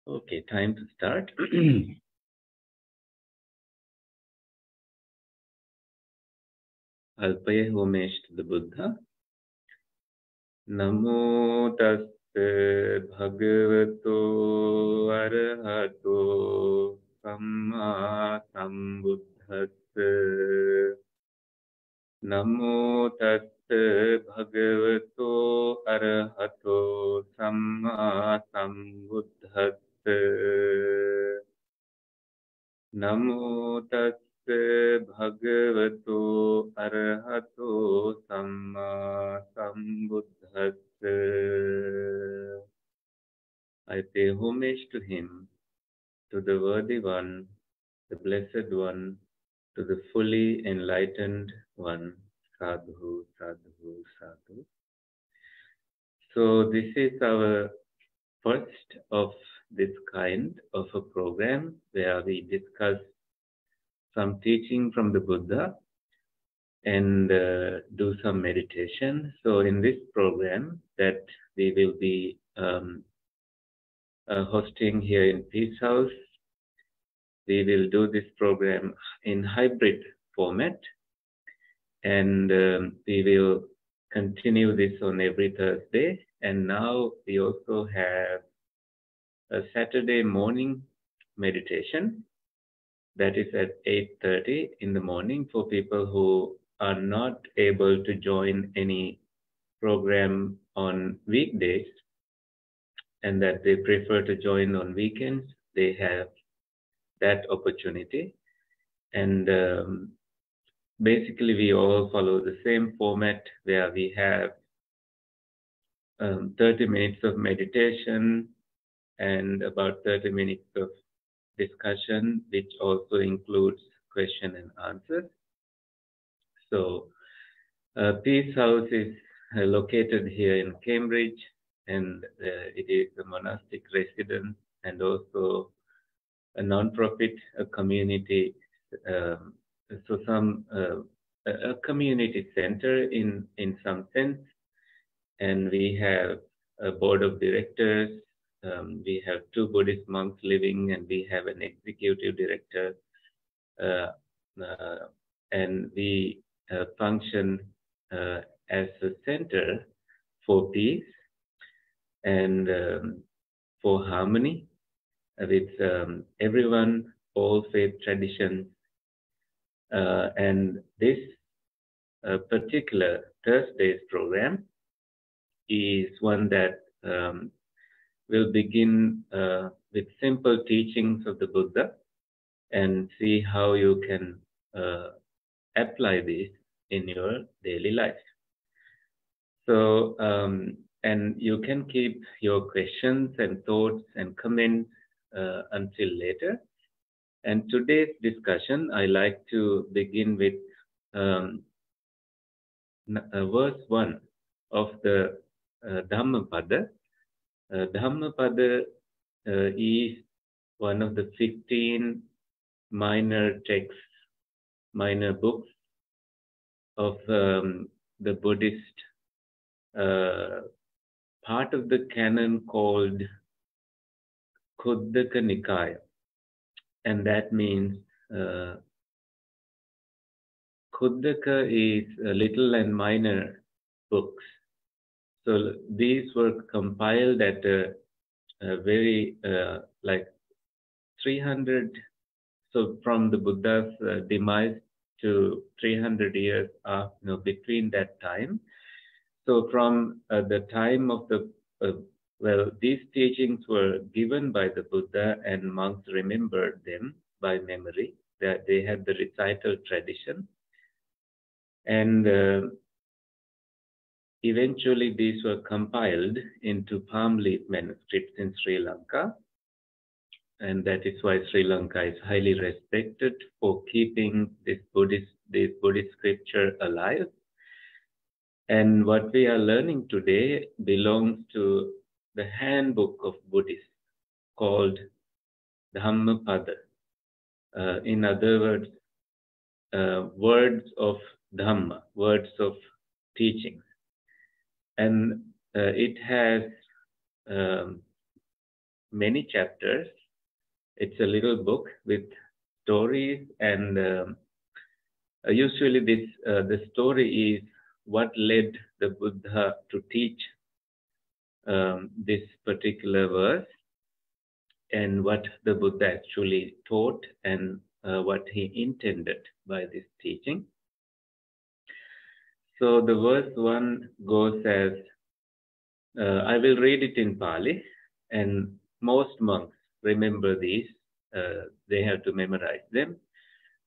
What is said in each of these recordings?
Okay, time to start. I'll pay homage to the Buddha. Namo tasse bhagavato arahato samma sambuddhasse. Namo tasse bhagavato arahato samma sambuddhasse. Namo tasse bhagavato arahato samma sambuddhasse. I pay homage to him, to the worthy one, the blessed one, to the fully enlightened one. Sadhu, sadhu, sadhu. So this is our first of this kind of a program where we discuss some teaching from the Buddha and do some meditation. So in this program that we will be hosting here in Peace House, we will do this program in hybrid format, and we will continue this on every Thursday. And now we also have a Saturday morning meditation that is at 8:30 in the morning for people who are not able to join any program on weekdays and that they prefer to join on weekends. They have that opportunity. And basically we all follow the same format where we have 30 minutes of meditation and about 30 minutes of discussion, which also includes question and answers. So Peace House is located here in Cambridge, and it is a monastic residence and also a non-profit, a community, a community center in some sense. And we have a board of directors. We have 2 Buddhist monks living, and we have an executive director. And we function as a center for peace and for harmony with everyone, all faith traditions. And this particular Thursday's program is one that will begin with simple teachings of the Buddha and see how you can apply this in your daily life. So, and you can keep your questions and thoughts and comments until later. And today's discussion, I like to begin with verse 1 of the Dhammapada. Dhammapada is one of the 15 minor texts, minor books of the Buddhist part of the canon called Khuddaka Nikaya. And that means Khuddaka is little and minor books. So these were compiled at a very like 300. So from the Buddha's demise to 300 years between that time. So from the time of the these teachings were given by the Buddha, and monks remembered them by memory. That they had the recital tradition, and eventually these were compiled into palm leaf manuscripts in Sri Lanka, and that is why Sri Lanka is highly respected for keeping this Buddhist scripture alive. And what we are learning today belongs to the handbook of Buddhists called Dhammapada. In other words, words of Dhamma, words of teachings. And it has many chapters. It's a little book with stories, and usually the story is what led the Buddha to teach this particular verse, and what the Buddha actually taught, and what he intended by this teaching. So the verse 1 goes as, I will read it in Pali, and most monks remember these. They have to memorize them.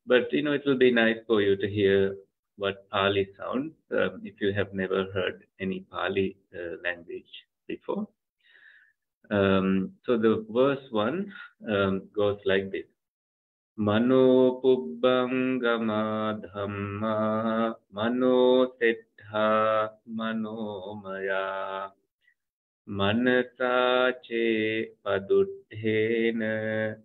But, it will be nice for you to hear what Pali sounds, if you have never heard any Pali language before. So the verse 1 goes like this. Mano pubbangama dhamma mano settha manomaya manasa che paduddhena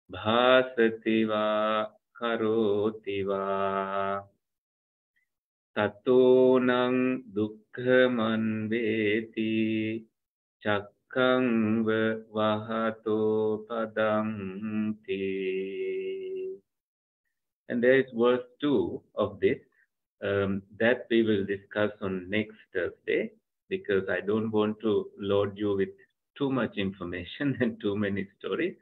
bhasati va karoti va tato nang dukkhaman veti chakkang vahato padam ti. And there is verse 2 of this that we will discuss on next Thursday, because I don't want to load you with too much information and too many stories.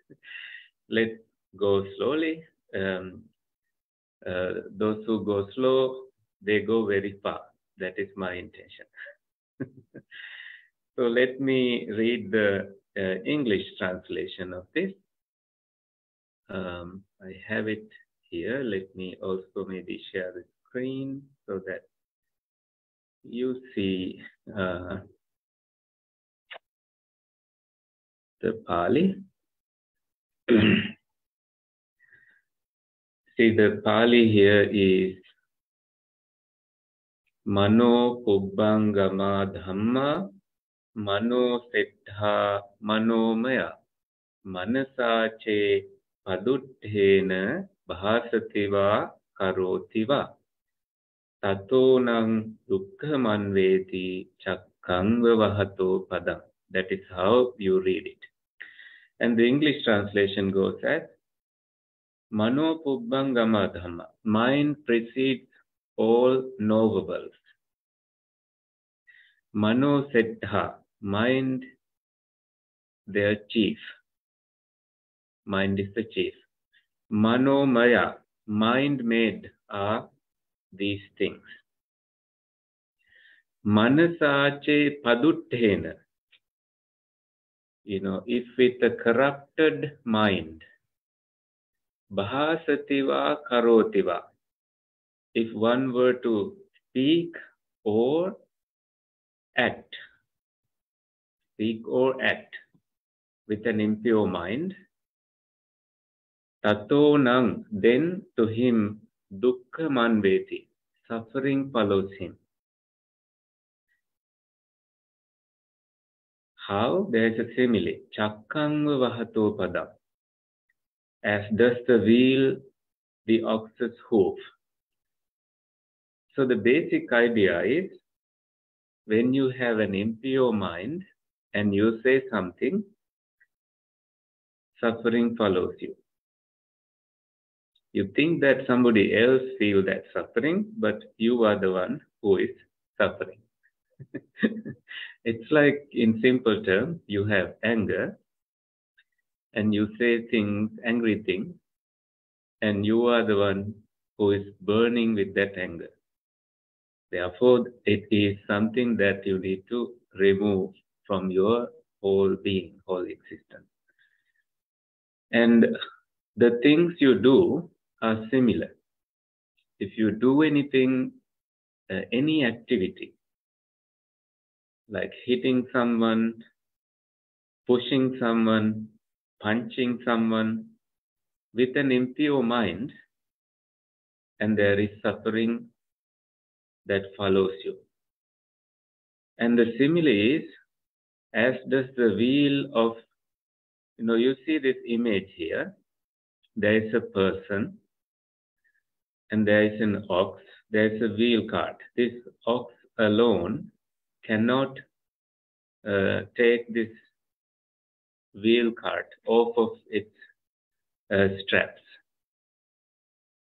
Let's go slowly. Those who go slow, they go very far. That is my intention. So let me read the English translation of this. I have it here. Let me also maybe share the screen so that you see the Pali. See, the Pali here is Mano Pubbangama Dhamma Mano Settha Manomaya Manasa che Paduddhena Bhasativa Karotiva Tato nang dukkhaman veti chakkang vahato padam. That is how you read it. And the English translation goes as Mano pubbangama dhamma. Mind precedes all knowables. Mano settha. Mind, their chief. Mind is the chief. Manomaya. Mind made are these things. Manasache paduddhena. If with a corrupted mind, bhasativa karotiva, if one were to speak or act with an impure mind, tato nang, then to him dukkha manveti, suffering follows him. How? There is a simile. Chakkang vahato padam. As does the wheel the ox's hoof. So the basic idea is, when you have an impure mind and you say something, suffering follows you. You think that somebody else feels that suffering, but you are the one who is suffering. It's like, in simple terms, you have anger and you say things, angry things, and you are the one who is burning with that anger. Therefore, it is something that you need to remove from your whole being, whole existence. And the things you do are similar. If you do anything, any activity, like hitting someone, pushing someone, punching someone, with an impure mind, and there is suffering that follows you. And the simile is, as does the wheel of, you see this image here, there is a person, and there is an ox, there is a wheel cart. This ox alone cannot take this wheel cart off of its straps.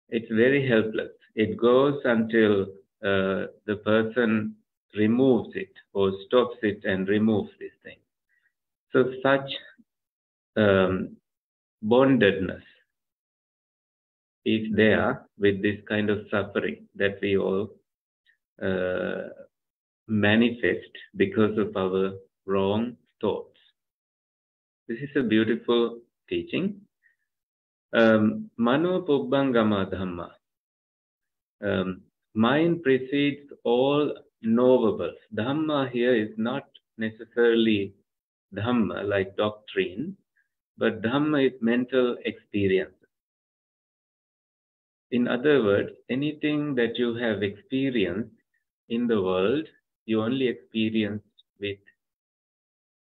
It's very helpless. It goes until the person removes it or stops it and removes this thing. So such bondedness is there with this kind of suffering that we all manifest because of our wrong thoughts. This is a beautiful teaching. Mano Pubbangama Dhamma. Mind precedes all knowables. Dhamma here is not necessarily Dhamma like doctrine, but Dhamma is mental experience. In other words, anything that you have experienced in the world, you only experienced with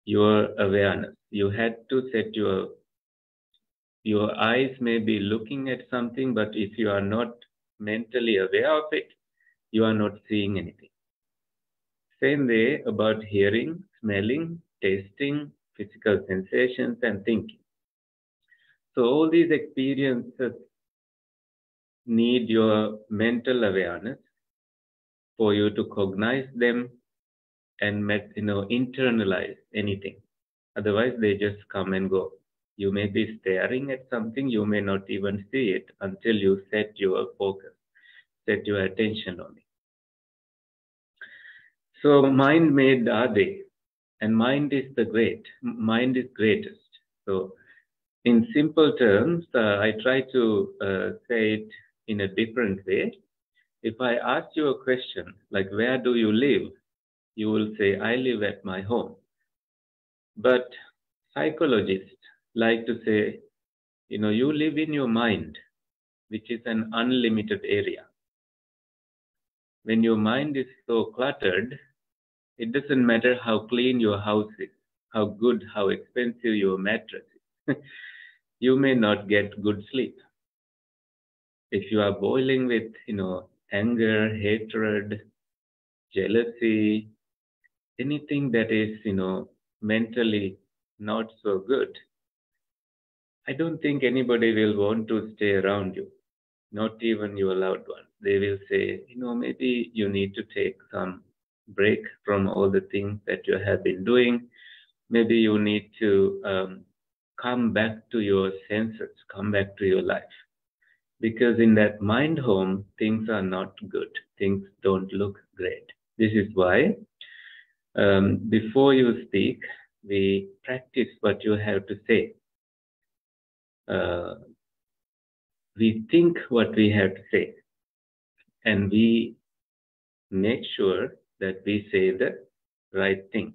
your awareness. You had to set your eyes may be looking at something, but if you are not mentally aware of it, you are not seeing anything. Same way about hearing, smelling, tasting, physical sensations, and thinking. So all these experiences need your mental awareness for you to cognize them and internalize anything. Otherwise, they just come and go. You may be staring at something, you may not even see it until you set your focus, set your attention on it. So mind made are they, and mind is mind is greatest. So in simple terms, I try to say it in a different way. If I ask you a question like, where do you live? You will say, I live at my home. But psychologists like to say, you live in your mind, which is an unlimited area. When your mind is so cluttered, it doesn't matter how clean your house is, how good, how expensive your mattress is. You may not get good sleep. If you are boiling with, anger, hatred, jealousy, anything that is, mentally not so good, I don't think anybody will want to stay around you, not even your loved ones. They will say, maybe you need to take some break from all the things that you have been doing. Maybe you need to come back to your senses, come back to your life. Because in that mind home, things are not good. Things don't look great. This is why before you speak, we practice what you have to say. We think what we have to say, and we make sure that we say the right thing.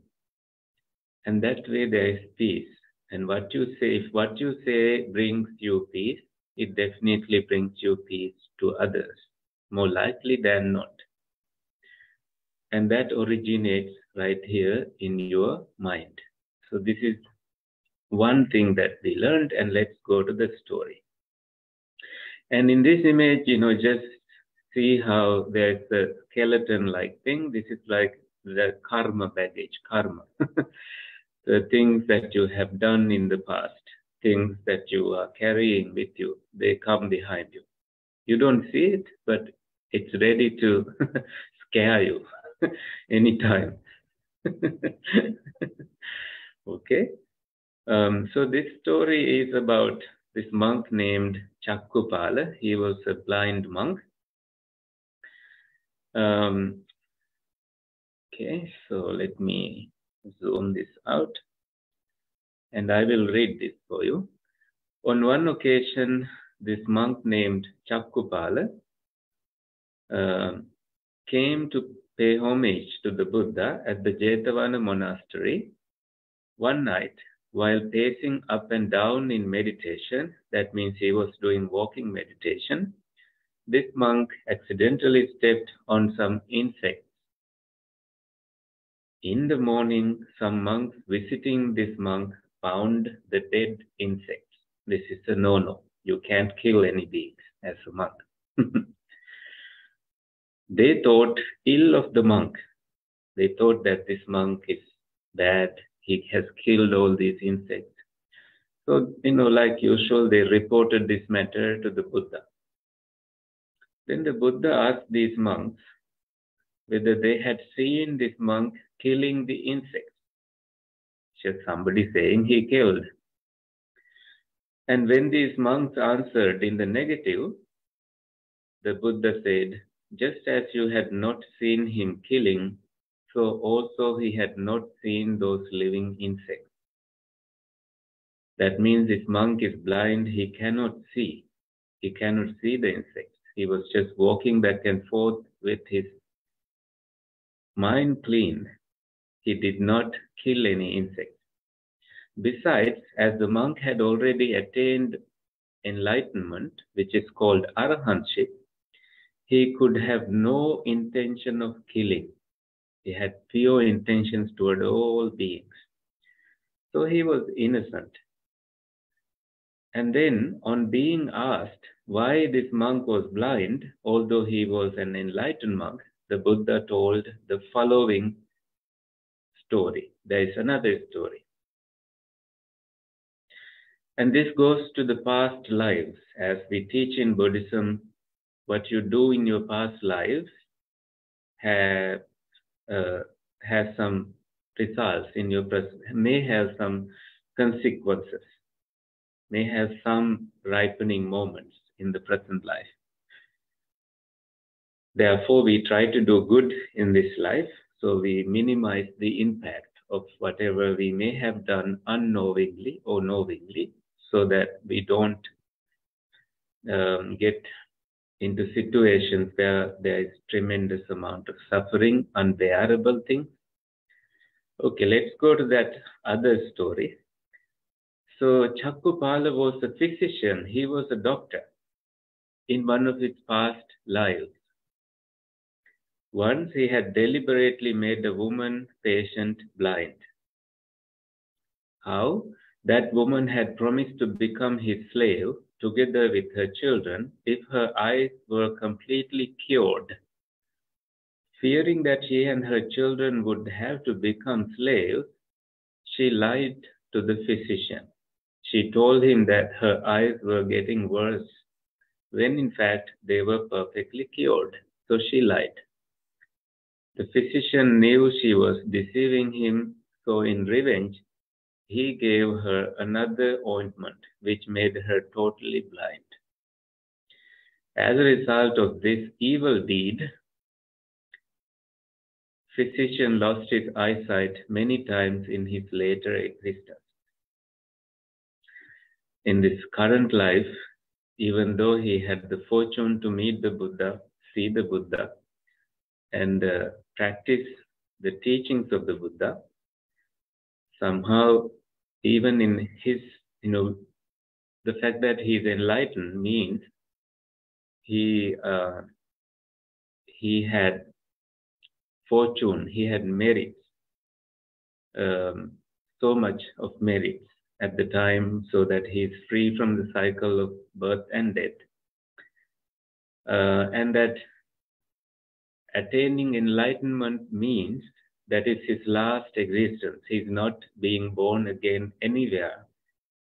And that way there is peace. And what you say, if what you say brings you peace, it definitely brings you peace to others, more likely than not. And that originates right here in your mind. So this is one thing that we learned, and let's go to the story. And in this image, just see how there's a skeleton-like thing. This is like the karma baggage, karma. The things that you have done in the past, things that you are carrying with you, they come behind you. You don't see it, but it's ready to scare you anytime. Okay? So this story is about this monk named Chakkupala. He was a blind monk. Okay, so let me zoom this out. And I will read this for you. On one occasion, this monk named Chakkupala came to pay homage to the Buddha at the Jetavana monastery. One night, while pacing up and down in meditation, that means he was doing walking meditation, this monk accidentally stepped on some insects. In the morning, some monks visiting this monk found the dead insects. This is a no-no. You can't kill any beings as a monk. They thought ill of the monk. They thought that this monk is bad. He has killed all these insects. So, like usual, they reported this matter to the Buddha. Then the Buddha asked these monks whether they had seen this monk killing the insects. Just somebody saying he killed. And when these monks answered in the negative, the Buddha said, just as you had not seen him killing, so also he had not seen those living insects. That means if monk is blind, he cannot see. He cannot see the insects. He was just walking back and forth with his mind clean. He did not kill any insects. Besides, as the monk had already attained enlightenment, which is called arahantship, he could have no intention of killing. He had pure intentions toward all beings. So he was innocent. And then, on being asked why this monk was blind, although he was an enlightened monk, the Buddha told the following story. There is another story. And this goes to the past lives. As we teach in Buddhism, what you do in your past lives has some results in your present, may have some consequences, may have some ripening moments in the present life. Therefore, we try to do good in this life, so we minimize the impact of whatever we may have done unknowingly or knowingly, so that we don't get into situations where there is tremendous amount of suffering, unbearable things. Okay, let's go to that other story. So Chakkupala was a physician. He was a doctor in one of his past lives. Once he had deliberately made a woman patient blind. How? That woman had promised to become his slave together with her children if her eyes were completely cured. Fearing that she and her children would have to become slaves, she lied to the physician. She told him that her eyes were getting worse, when in fact they were perfectly cured. So she lied. The physician knew she was deceiving him, so in revenge, he gave her another ointment which made her totally blind. As a result of this evil deed, physician lost his eyesight many times in his later existence. In this current life, even though he had the fortune to meet the Buddha, see the Buddha, and practice the teachings of the Buddha, somehow, even in his, the fact that he is enlightened means he had fortune, he had merits, so much of merits at the time, so that he is free from the cycle of birth and death. And that attaining enlightenment means that is his last existence. He's not being born again anywhere,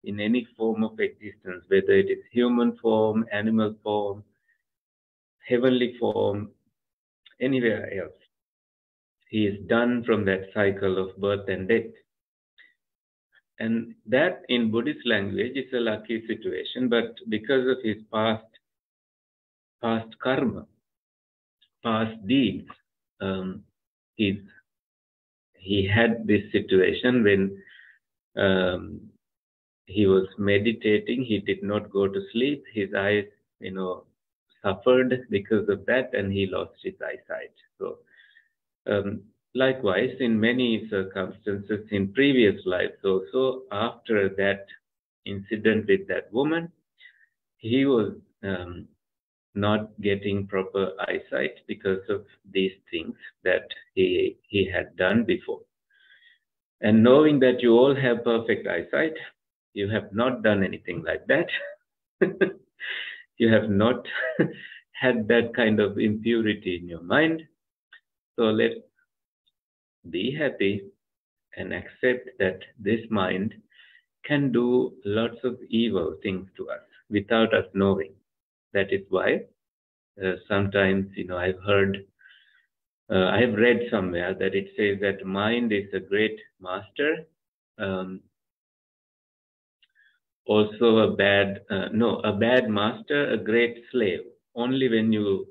in any form of existence, whether it is human form, animal form, heavenly form, anywhere else. He is done from that cycle of birth and death. And that in Buddhist language is a lucky situation, but because of his past karma, past deeds, he had this situation when he was meditating, he did not go to sleep, his eyes, suffered because of that, and he lost his eyesight. So, likewise, in many circumstances in previous lives also, after that incident with that woman, he was not getting proper eyesight because of these things that he had done before. And knowing that you all have perfect eyesight, you have not done anything like that. You have not had that kind of impurity in your mind. So let's be happy and accept that this mind can do lots of evil things to us without us knowing. That is why sometimes, I've heard, I have read somewhere that it says that mind is a great master, also a bad master, a great slave. Only when you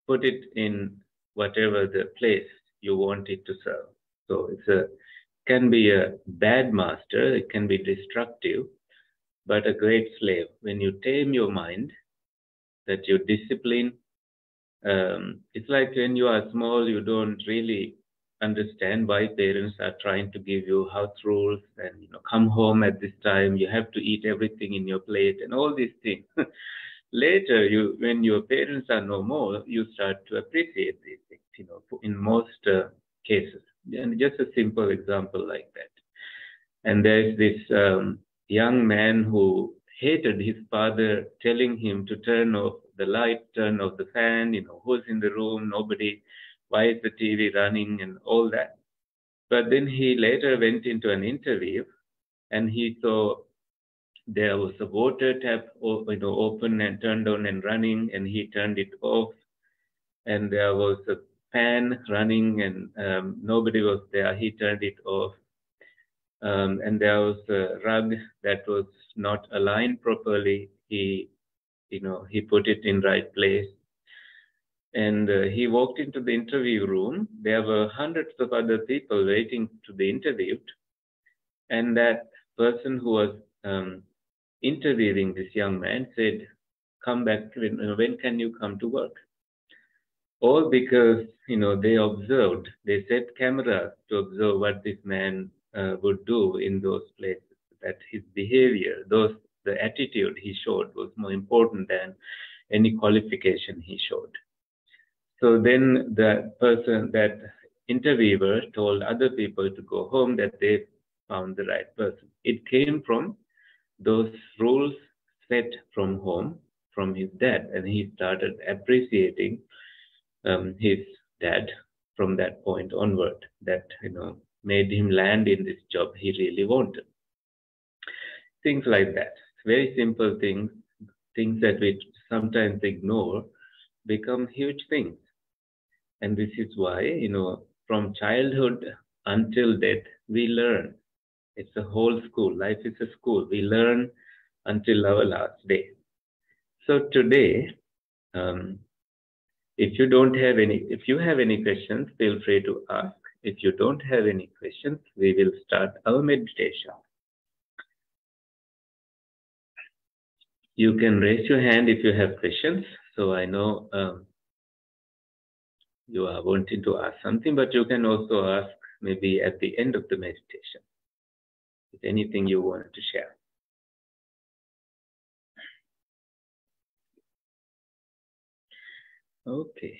put it in whatever the place you want it to serve. So can be a bad master, it can be destructive, but a great slave. When you tame your mind, that you discipline, it's like when you are small, you don't really understand why parents are trying to give you house rules and come home at this time, you have to eat everything in your plate and all these things. Later, when your parents are no more, you start to appreciate these things, in most cases. And just a simple example like that. And there's this young man who hated his father telling him to turn off the light, turn off the fan, who's in the room, nobody, why is the TV running and all that. But then he later went into an interview and he saw there was a water tap open and turned on and running, and he turned it off. And there was a fan running and nobody was there. He turned it off. And there was a rug that was not aligned properly. He put it in right place. And he walked into the interview room. There were hundreds of other people waiting to be interviewed. And that person who was interviewing this young man said, come back, when can you come to work? All because, they observed, they set cameras to observe what this man would do in those places, that his behavior, the attitude he showed was more important than any qualification he showed. So then that interviewer told other people to go home, that they found the right person. It came from those rules set from home, from his dad, and he started appreciating his dad from that point onward. That made him land in this job he really wanted. Things like that. Very simple things that we sometimes ignore, become huge things. And this is why, from childhood until death, we learn. It's a whole school. Life is a school. We learn until our last day. So today, if you have any questions, feel free to ask. If you don't have any questions, we will start our meditation. You can raise your hand if you have questions. So I know you are wanting to ask something, but you can also ask maybe at the end of the meditation, if anything you want to share. Okay.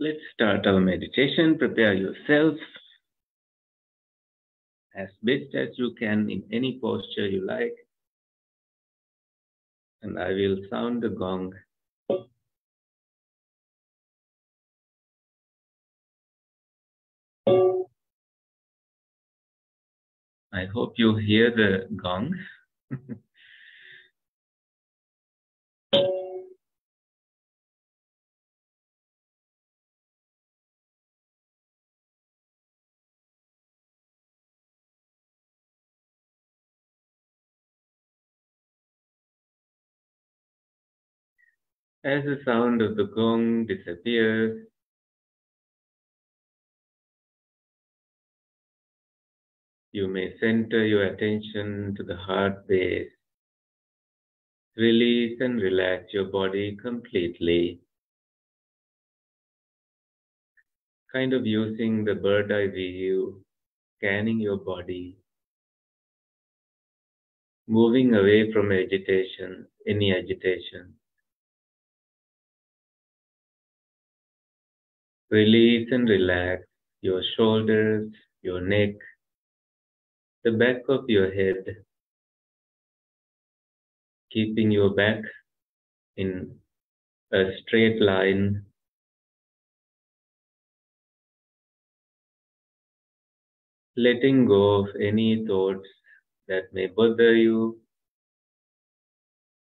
Let's start our meditation. Prepare yourself as best as you can in any posture you like. And I will sound the gong. I hope you hear the gong. As the sound of the gong disappears, you may center your attention to the heart base. Release and relax your body completely. Kind of using the bird eye view, scanning your body, moving away from agitation, any agitation. Release and relax your shoulders, your neck, the back of your head, keeping your back in a straight line. Letting go of any thoughts that may bother you,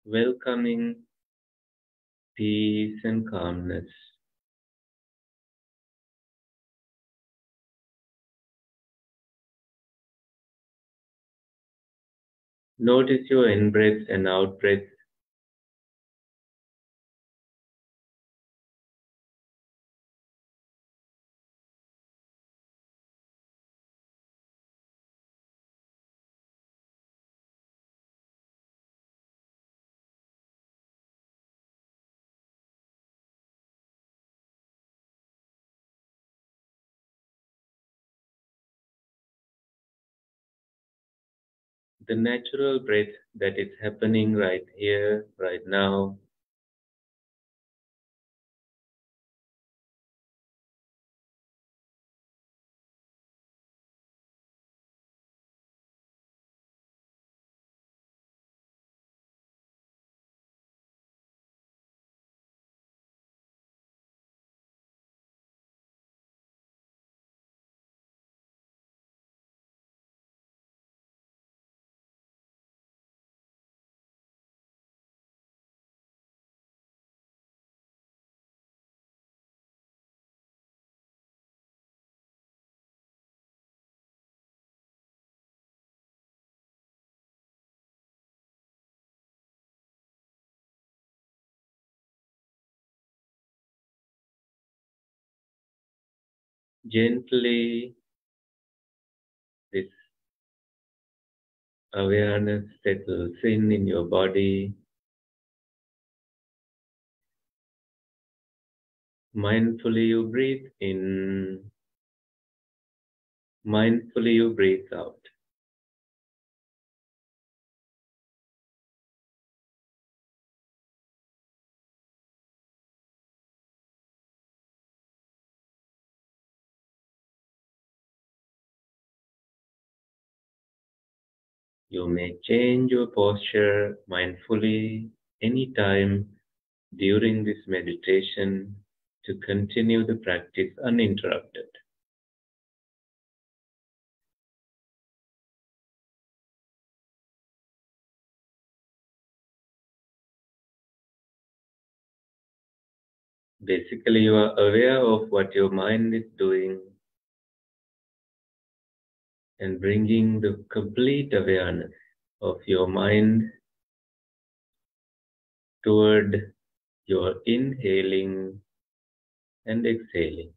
welcoming peace and calmness. Notice your in-breath and out-breath. The natural breath that is happening right here, right now. Gently, this awareness settles in your body. Mindfully you breathe in, mindfully you breathe out. You may change your posture mindfully anytime during this meditation to continue the practice uninterrupted. Basically, you are aware of what your mind is doing and bringing the complete awareness of your mind toward your inhaling and exhaling.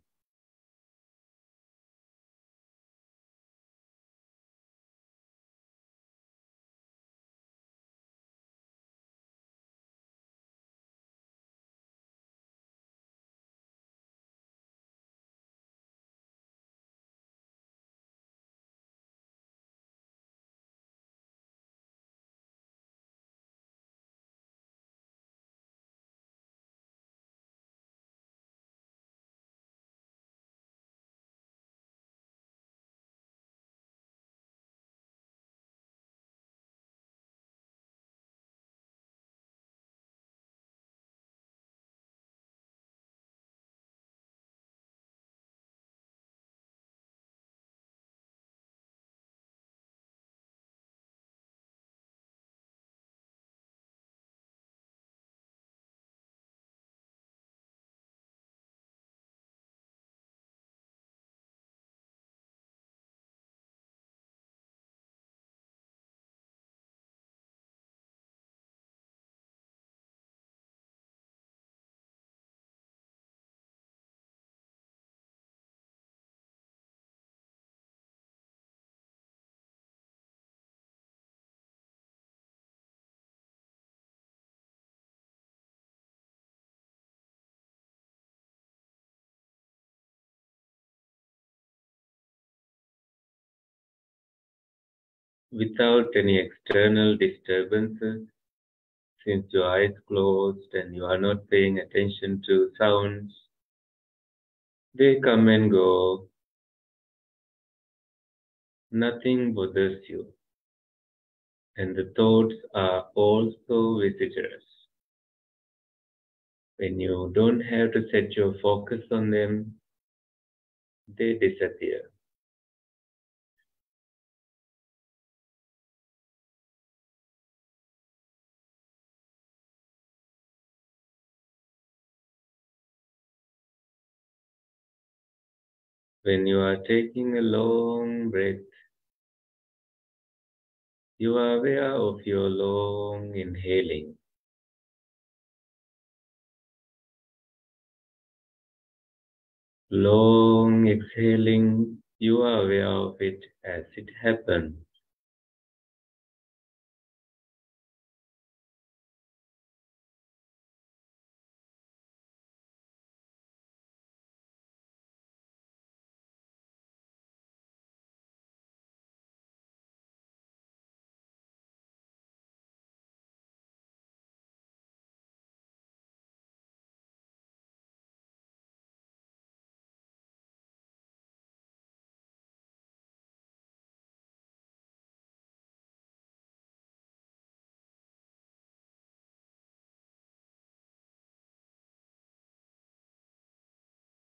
Without any external disturbances, since your eyes closed and you are not paying attention to sounds, they come and go. Nothing bothers you. And the thoughts are also visitors. When you don't have to set your focus on them, they disappear. When you are taking a long breath, you are aware of your long inhaling. Long exhaling, you are aware of it as it happens.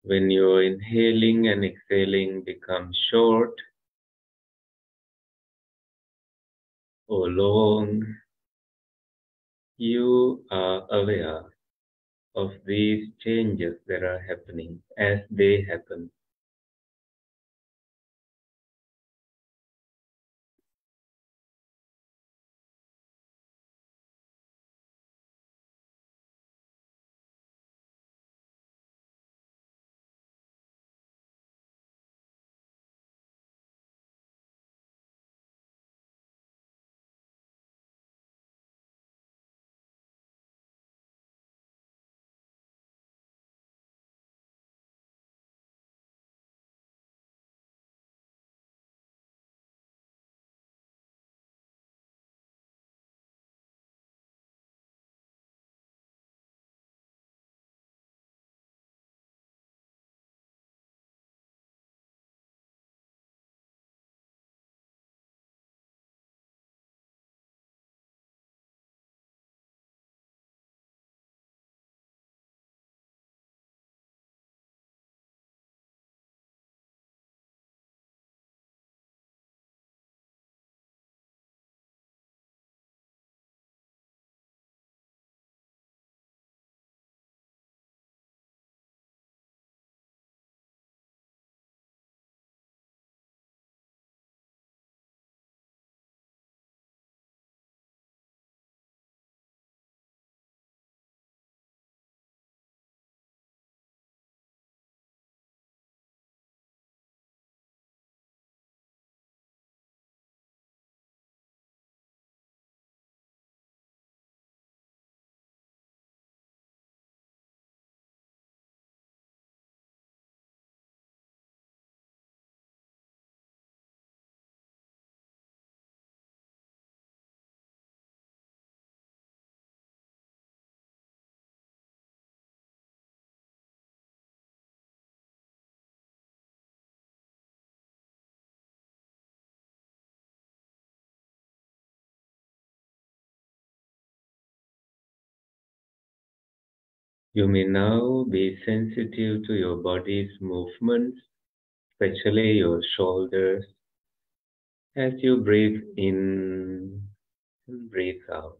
When your inhaling and exhaling become short or long, you are aware of these changes that are happening as they happen. You may now be sensitive to your body's movements, especially your shoulders, as you breathe in and breathe out.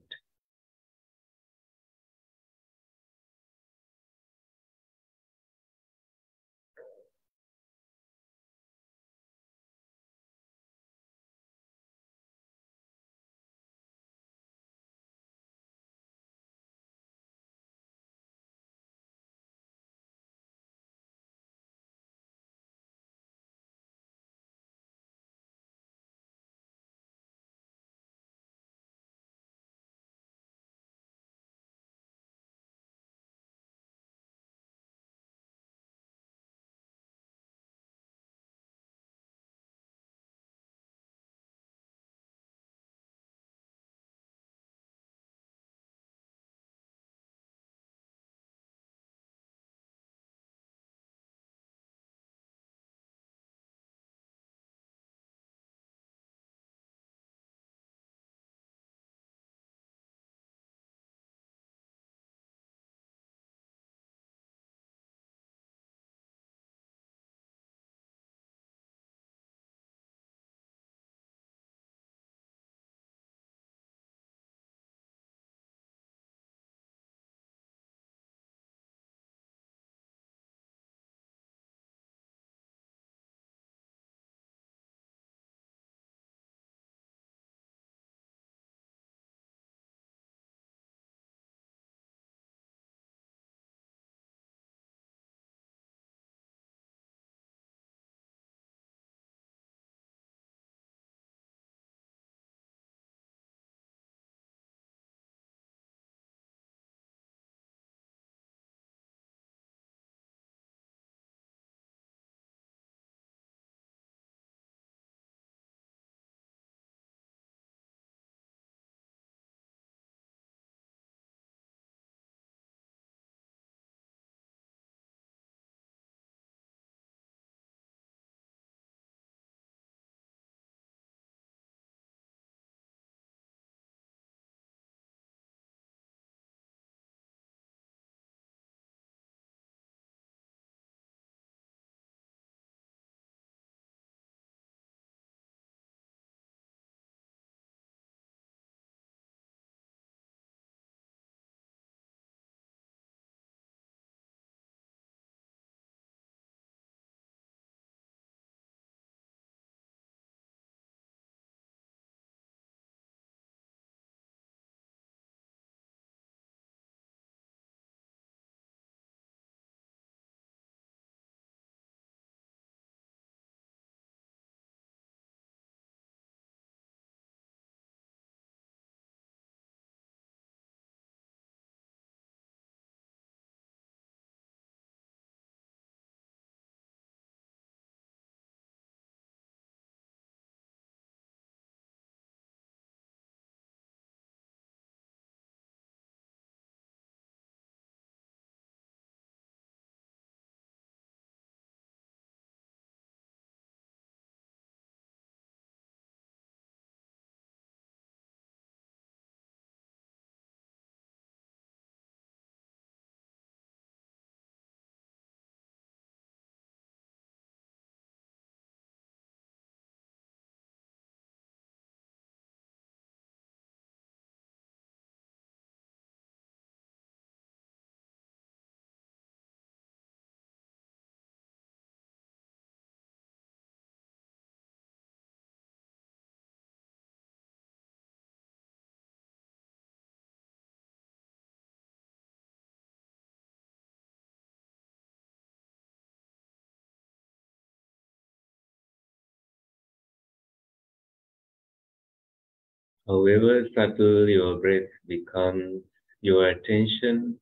However subtle your breath becomes, your attention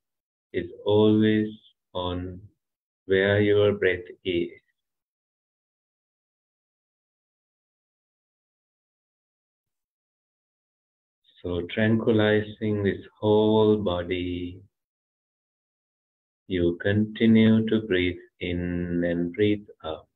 is always on where your breath is. So tranquilizing this whole body, you continue to breathe in and breathe out.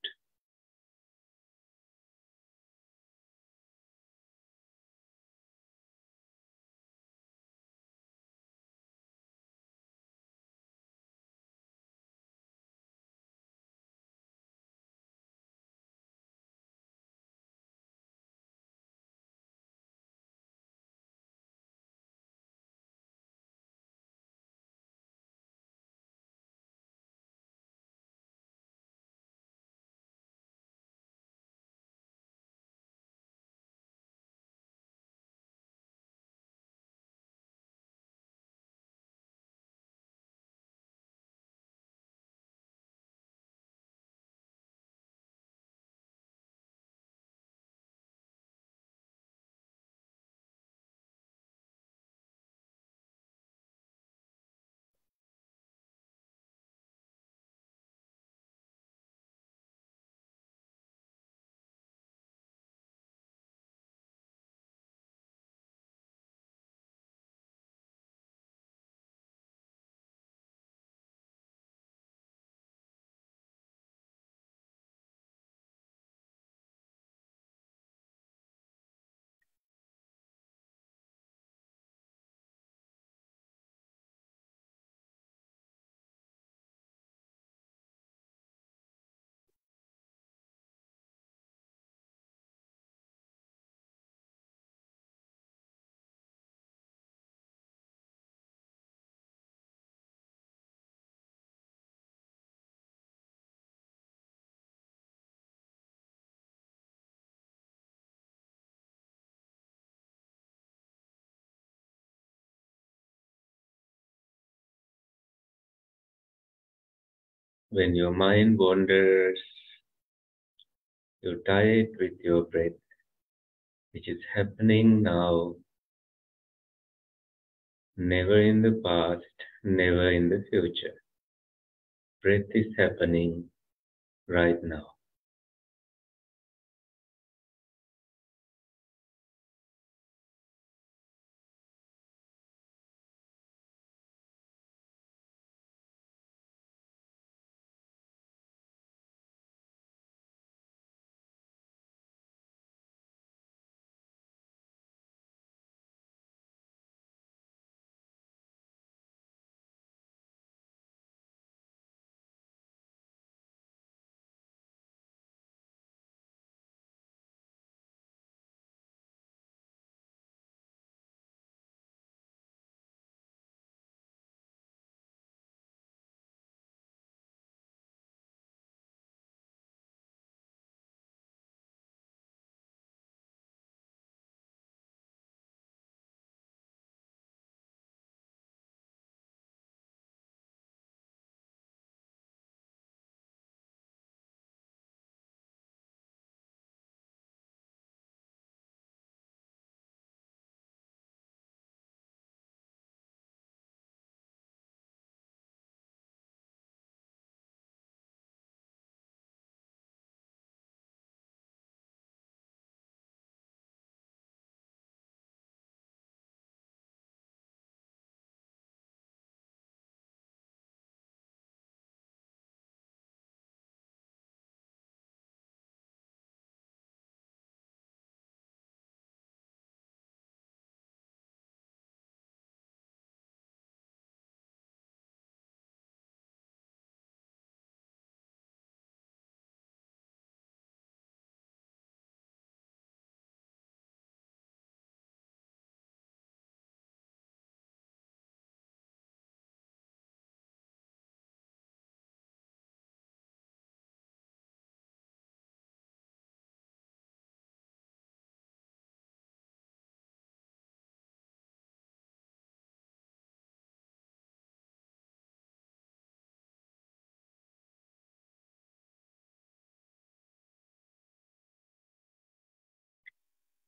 When your mind wanders, you tie it with your breath, which is happening now, never in the past, never in the future. Breath is happening right now.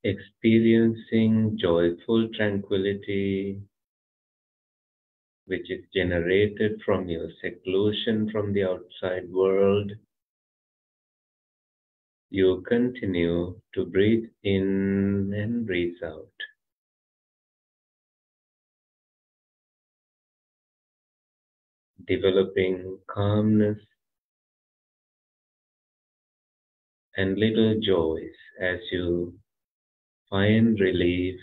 experiencing joyful tranquility which is generated from your seclusion from the outside world. You continue to breathe in and breathe out. Developing calmness and little joys as you find relief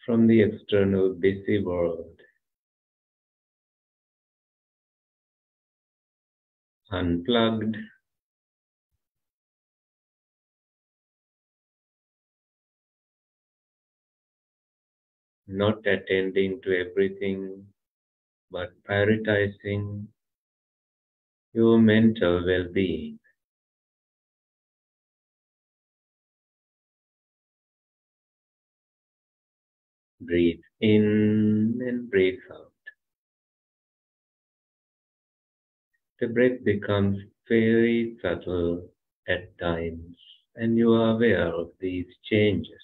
from the external busy world. Unplugged, not attending to everything, but prioritizing your mental well-being. Breathe in and breathe out. The breath becomes very subtle at times, and you are aware of these changes.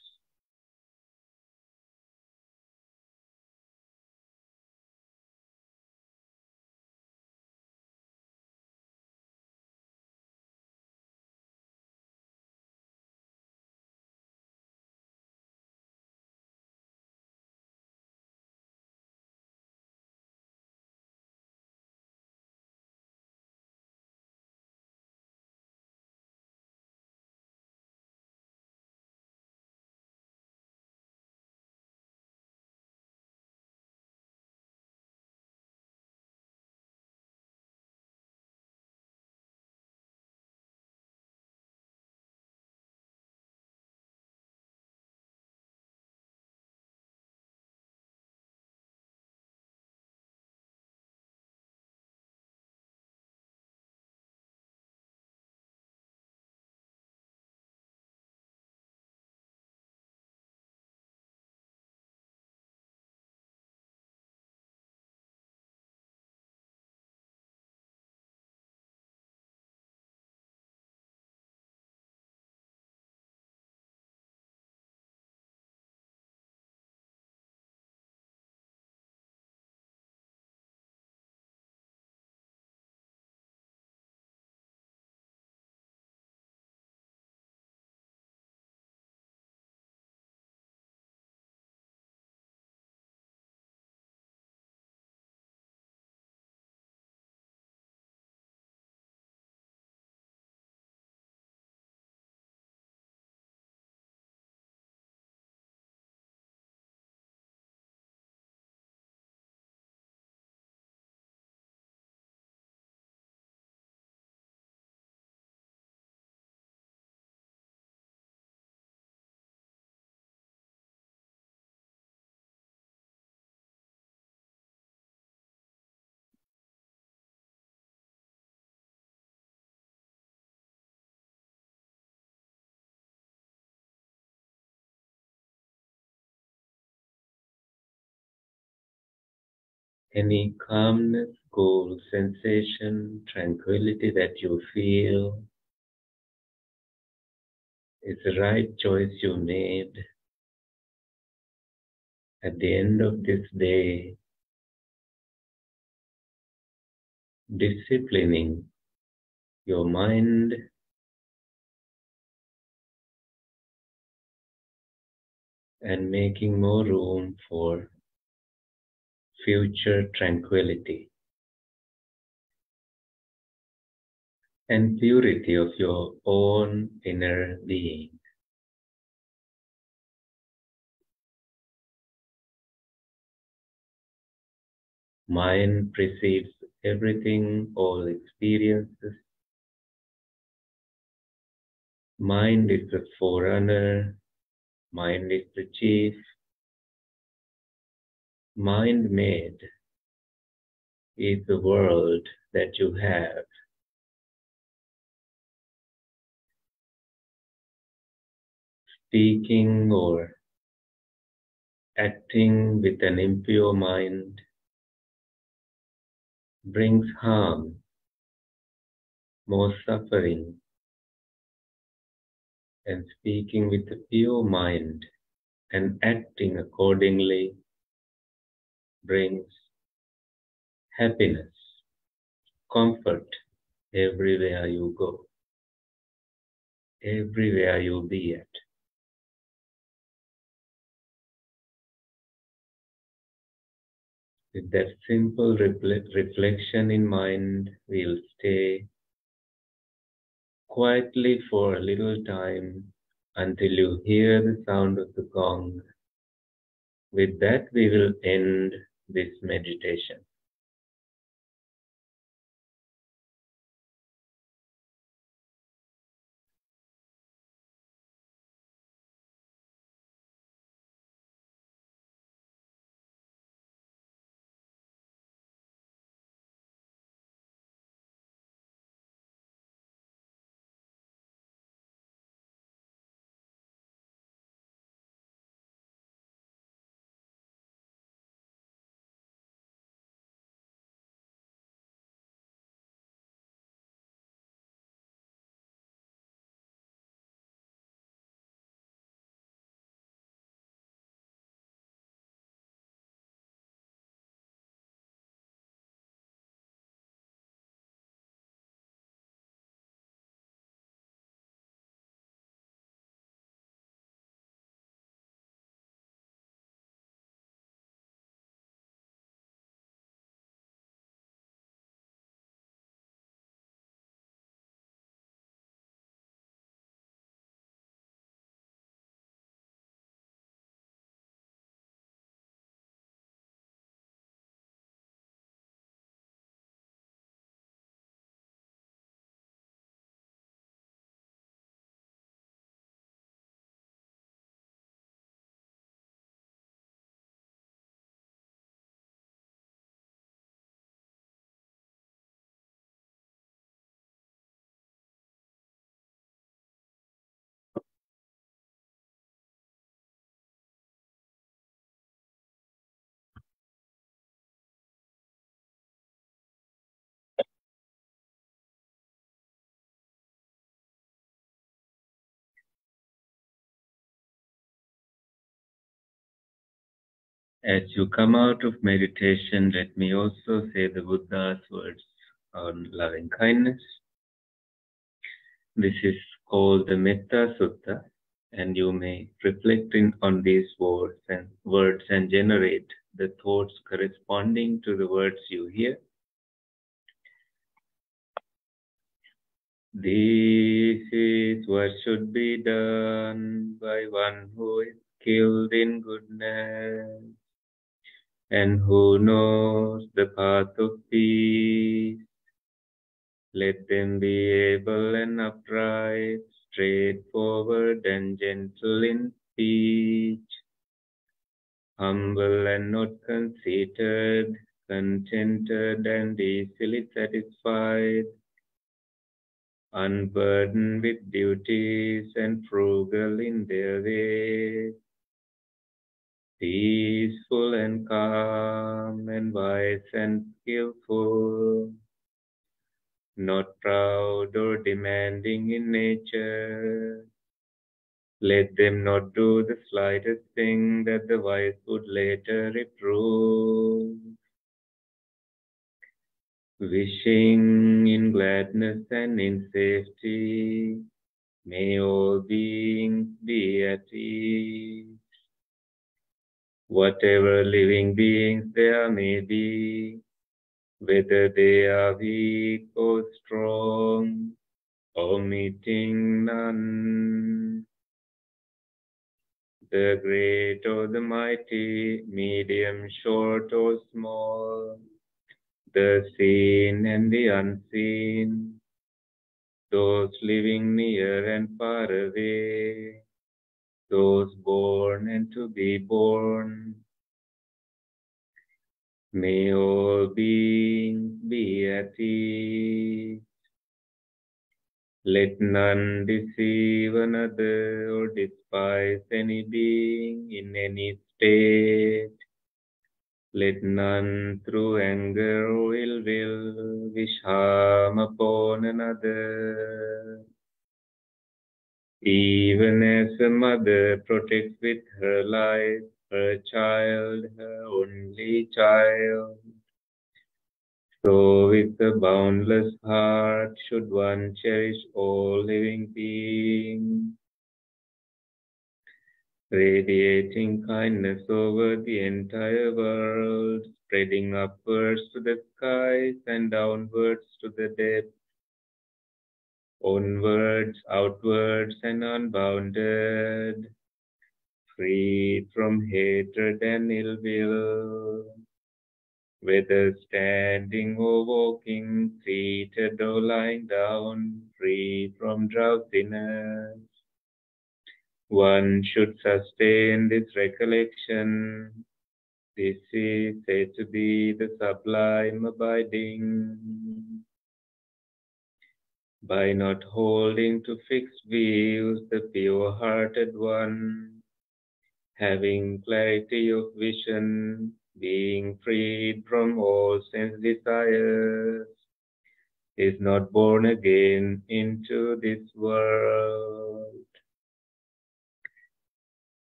Any calmness, cool sensation, tranquility that you feel is the right choice you made. At the end of this day, disciplining your mind and making more room for future tranquility and purity of your own inner being. Mind precedes everything, all experiences. Mind is the forerunner. Mind is the chief. Mind made is the world that you have. Speaking or acting with an impure mind brings harm, more suffering, and speaking with a pure mind and acting accordingly brings happiness, comfort everywhere you go, everywhere you be at. With that simple reflection in mind, we'll stay quietly for a little time until you hear the sound of the gong. With that, we will end this meditation. As you come out of meditation, let me also say the Buddha's words on loving kindness. This is called the Metta Sutta, and you may reflect on these words and generate the thoughts corresponding to the words you hear. This is what should be done by one who is skilled in goodness and who knows the path of peace. Let them be able and upright, straightforward and gentle in speech, humble and not conceited, contented and easily satisfied, unburdened with duties and frugal in their ways, peaceful and calm and wise and skillful, not proud or demanding in nature. Let them not do the slightest thing that the wise would later reprove. Wishing in gladness and in safety, may all beings be at ease. Whatever living beings there may be, whether they are weak or strong, omitting none, the great or the mighty, medium, short or small, the seen and the unseen, those living near and far away, those born and to be born. May all beings be at ease. Let none deceive another or despise any being in any state. Let none through anger or ill will wish harm upon another. Even as a mother protects with her life her child, her only child, so with a boundless heart should one cherish all living beings, radiating kindness over the entire world, spreading upwards to the skies and downwards to the depths, onwards, outwards, and unbounded, freed from hatred and ill will, whether standing or walking, seated or lying down, free from drowsiness. One should sustain this recollection. This is said to be the sublime abiding. By not holding to fixed views, the pure-hearted one, having clarity of vision, being freed from all sense desires, is not born again into this world.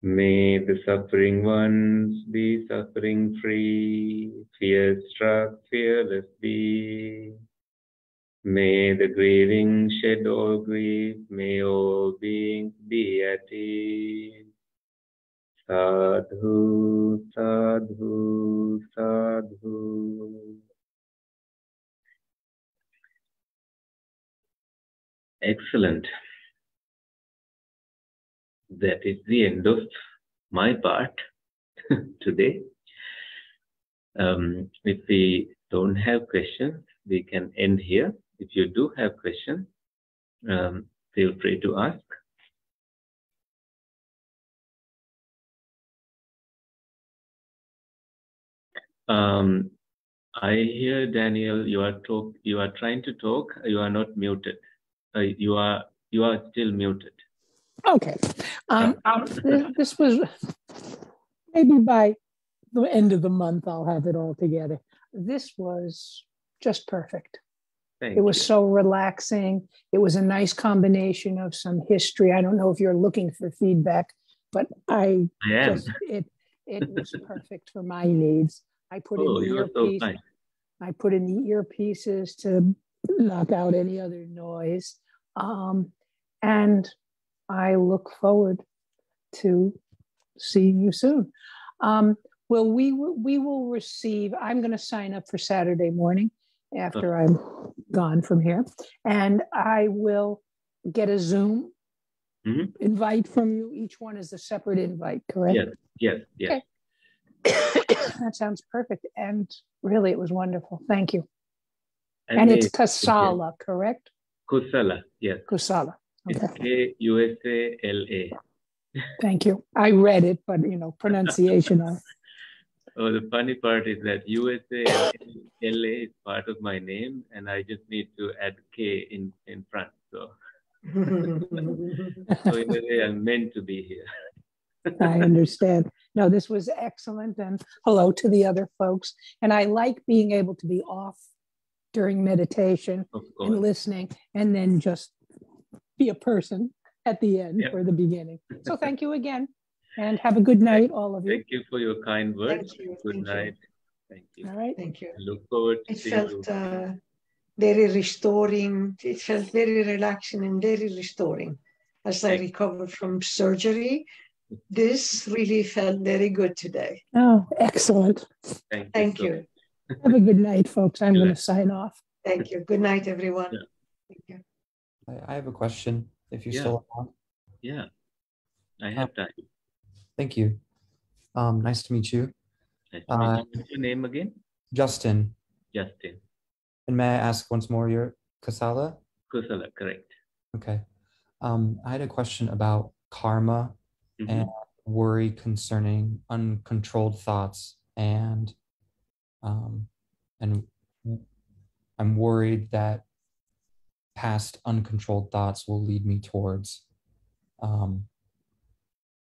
May the suffering ones be suffering free, fear-struck, fearless be. May the grieving shed all grief, may all beings be at ease. Sadhu, sadhu, sadhu. Excellent. That is the end of my part today. If we don't have questions, we can end here. If you do have questions, feel free to ask. I hear, Daniel, you are trying to talk. You are not muted. You are still muted. Okay. This was maybe by the end of the month, I'll have it all together. This was just perfect. It was so relaxing. It was a nice combination of some history. I don't know if you're looking for feedback, but I am. It was perfect for my needs. I put in the earpiece. So I put in the earpieces to knock out any other noise. And I look forward to seeing you soon. Well, we will receive, I'm going to sign up for Saturday morning after I'm gone from here. And I will get a Zoom invite from you. Each one is a separate invite, correct? Yes. Okay. That sounds perfect. And really, it was wonderful. Thank you. And it's Kusala, correct? Kusala, yes. Kusala. Okay. It's Kusala. Thank you. I read it, but pronunciation. Oh, the funny part is that USA and LA is part of my name, and I just need to add K in front. So, so in a way, I'm meant to be here. I understand. No, this was excellent, and hello to the other folks. And I like being able to be off during meditation and listening, and then just be a person at the end or the beginning. So thank you again, and have a good night, all of you. Thank you for your kind words. Good night. Thank you. All right. Thank you. I look forward to seeing you. It felt very restoring. It felt very relaxing and very restoring. As I recovered from surgery, this really felt very good today. Oh, excellent. Thank you. Have a good night, folks. I'm going to sign off. Thank you. Good night, everyone. Yeah. Thank you. I have a question, if you're still on. Yeah, I have time. Thank you. Nice to meet you. Nice to meet you. What's your name again? Justin. Justin. And may I ask once more, you're Kusala? Kusala, correct. Okay. I had a question about karma and worry concerning uncontrolled thoughts, and I'm worried that past uncontrolled thoughts will lead me towards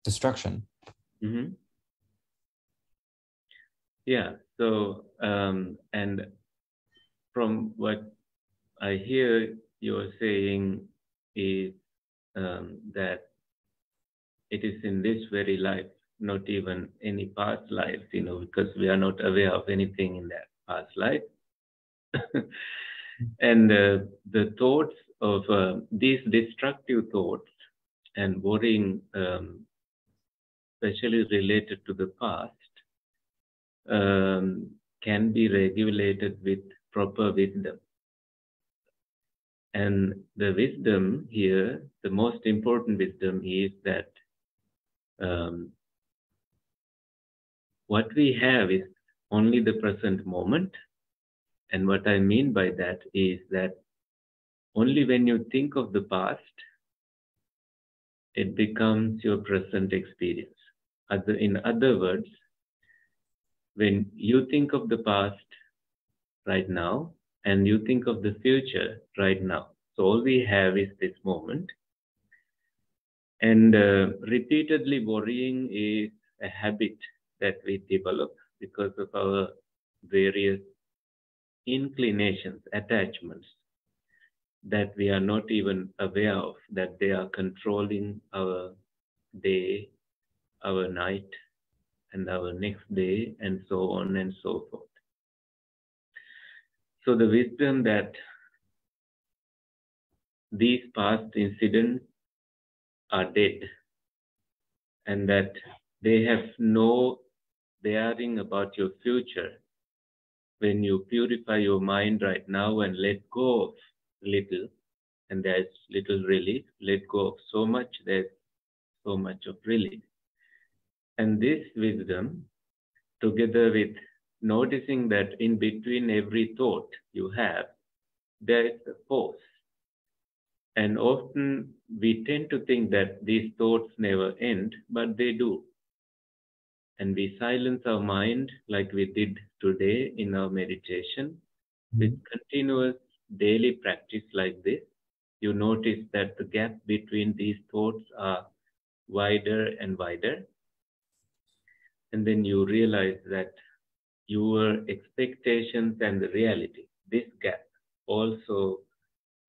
destruction. Yeah. So, and from what I hear you're saying is that very life, not even any past lives, because we are not aware of anything in that past life. And the thoughts of these destructive thoughts and worrying, especially related to the past, can be regulated with proper wisdom. And the wisdom here, the most important wisdom is that what we have is only the present moment. And what I mean by that is that only when you think of the past, it becomes your present experience. In other words, when you think of the past right now, and you think of the future right now, so all we have is this moment. And repeatedly worrying is a habit that we develop because of our various inclinations, attachments, that we are not even aware of, that they are controlling our day, our night, and our next day, and so on and so forth. So the wisdom that these past incidents are dead, and that they have no bearing about your future. When you purify your mind right now and let go of little, and there's little relief, let go of so much, there's so much of relief. And this wisdom, together with noticing that in between every thought you have, there is a pause. And often we tend to think that these thoughts never end, but they do. And we silence our mind like we did today in our meditation. With continuous daily practice like this, you notice that the gap between these thoughts are wider and wider. And then you realize that your expectations and the reality, this gap also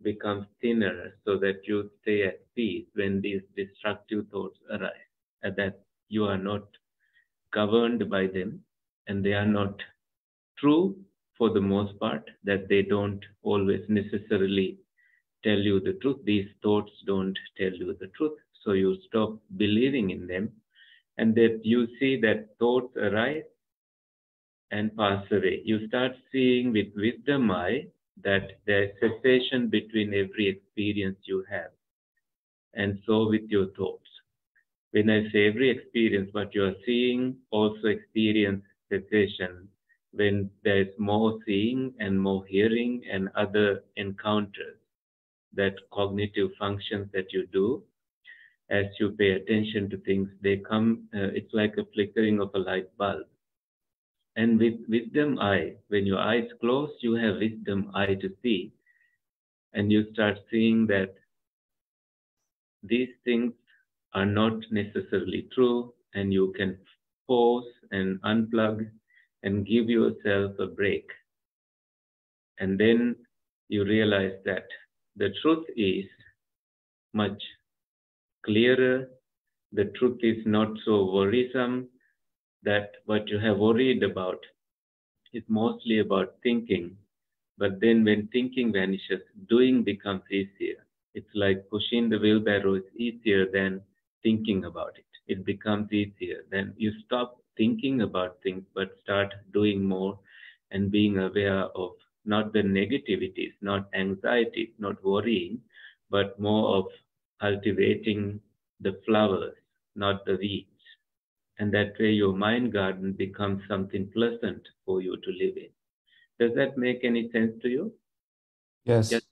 becomes thinner, so that you stay at peace when these destructive thoughts arise, and that you are not governed by them, and they are not true for the most part, that they don't always necessarily tell you the truth. These thoughts don't tell you the truth, so you stop believing in them, and that you see that thoughts arise and pass away. You start seeing with wisdom eye that there is cessation between every experience you have. And so with your thoughts. When I say every experience, what you are seeing also experience cessation when there is more seeing and more hearing and other encounters, that cognitive functions that you do as you pay attention to things, they come, it's like a flickering of a light bulb. And with wisdom eye, when your eyes close, you have wisdom eye to see. And you start seeing that these things are not necessarily true, and you can pause and unplug and give yourself a break. And then you realize that the truth is much clearer. The truth is not so worrisome, that what you have worried about is mostly about thinking. But then when thinking vanishes, doing becomes easier. It's like pushing the wheelbarrow is easier than thinking about it. It becomes easier. Then you stop thinking about things, but start doing more and being aware of not the negativities, not anxieties, not worrying, but more of cultivating the flowers, not the weeds. And that way your mind garden becomes something pleasant for you to live in. Does that make any sense to you? Yes. Yes.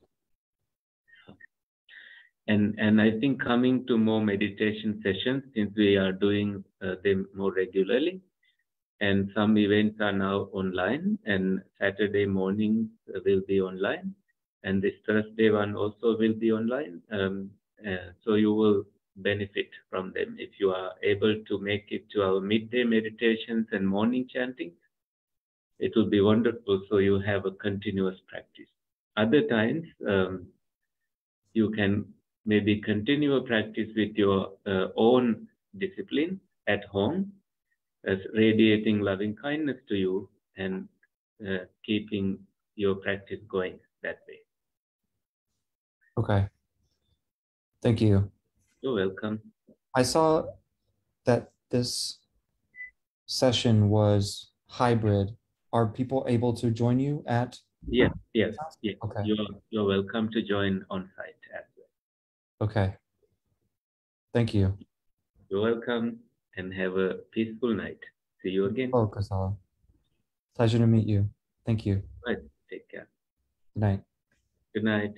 And I think coming to more meditation sessions, since we are doing them more regularly, and some events are now online, and Saturday morning will be online, and this Thursday one also will be online. So you will benefit from them if you are able to make it to our midday meditations and morning chanting. It will be wonderful, so you have a continuous practice. Other times, you can maybe continue a practice with your own discipline, at home, as radiating loving kindness to you and keeping your practice going that way. Okay. Thank you. You're welcome. I saw that this session was hybrid. Are people able to join you at? Yes. Okay. You're welcome to join on site as well. Okay. Thank you. You're welcome and have a peaceful night. See you again. Oh, Kasala. Pleasure to meet you. Thank you. Right. Take care. Good night. Good night.